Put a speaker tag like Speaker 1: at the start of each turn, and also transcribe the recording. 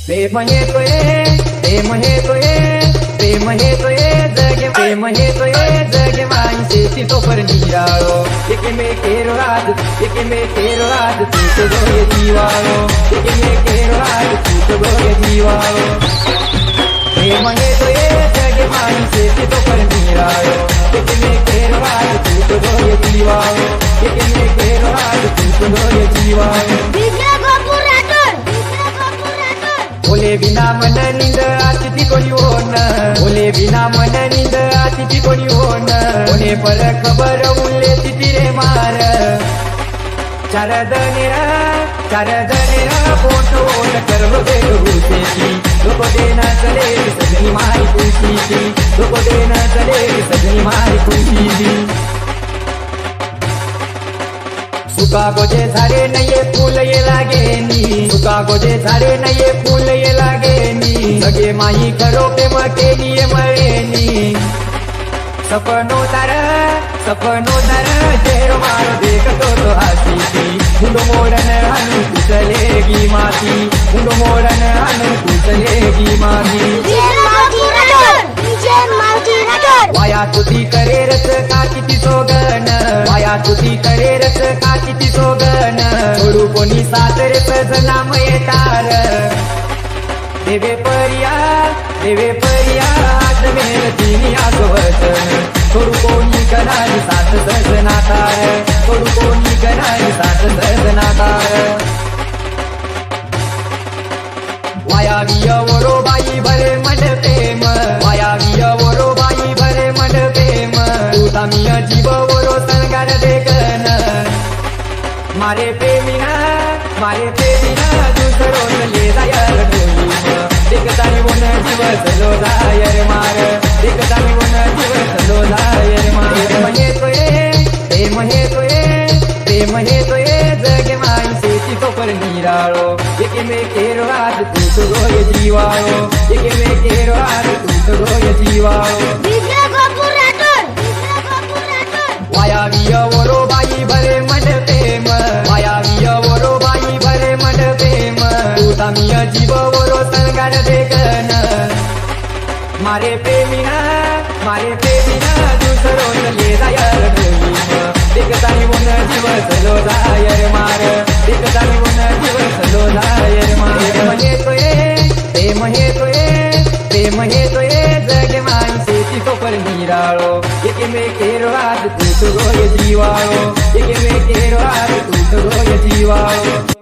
Speaker 1: प्रेम हेतोय प्रेम हेतोय प्रेम हेतोय जगे प्रेम हेतोय जगे माणसेची तो पर निराळो एकमेकेरो राज तूच गोय जीवाळो एकमेकेरो राज तूच गोय जीवाळो प्रेम हेतोय जगे माणसेची तो पर निराळो एकमेकेरो राज तूच गोय जीवाळो एकमेकेरो राज तूच गोय जीवाळो बोले बिना मन निंद आती कोणी होन बोले बिना मन निंद आती कोणी होन कोणे पर खबर उरले तिरे मार चार दनेरा फोटो करलो दे घुसेची लोक देना चले सजनी मारी खुशीची लोक देना चले सजनी मारी खुशीची सुका गोजे झाडे नये फूल ये लागेनी सुका गोजे झाडे नये फूल ये लागेनी सगे माई करो प्रेम केली मळेनी सपनो तार चेहरो मारो देखतो तो हसीती मुंडो मोडन हानू कुचलेगी माती मुंडो मोडन हानू कुचलेगी माती वाया तुझी करेरच का किती सोगन वाया तुझी करेरच का किती सोगन छोडू कोणी सासरे सजना मयतार देवे परिया हात मेल तिनी आगवसन छोडू कोणी कनाली सात सजनाकार छोडू कोणी कनाली सात सजनाकार वायाविय वरो बाई भरे मन प्रेम वायाविय वरो बाई भरे मन प्रेम तुझा मिय जीव वरो संगार देखन मारे प्रेमिना दुसरो ले जायर ढोलीम देखतानी बोन जीव चलो जायर मार देखतानी बोन जीव चलो जायर मार प्रेम हेतोय जगे माणसेची तो पर निराळो एकमेकेरो राज तूच गोय जीवाळो एकमेकेरो राज तूच गोय जीवाळो वायाविय वरो बाई भरे मन प्रेम वायाविय वरो बाई भरे मन प्रेम तुझा मिय जीव वरो संगार देखन मारे प्रेमिना दुसरो ले जायर ढोलीम देखतानी बोन जीव चलो जायर मार देखतानी बोन जीव चलो जायर मार प्रेम हेतोय जगे माणसेची तो पर निराळो एकमेकेरो राज तूच गोय जीवाळो एकमेकेरो राज तूच गोय जीवाळो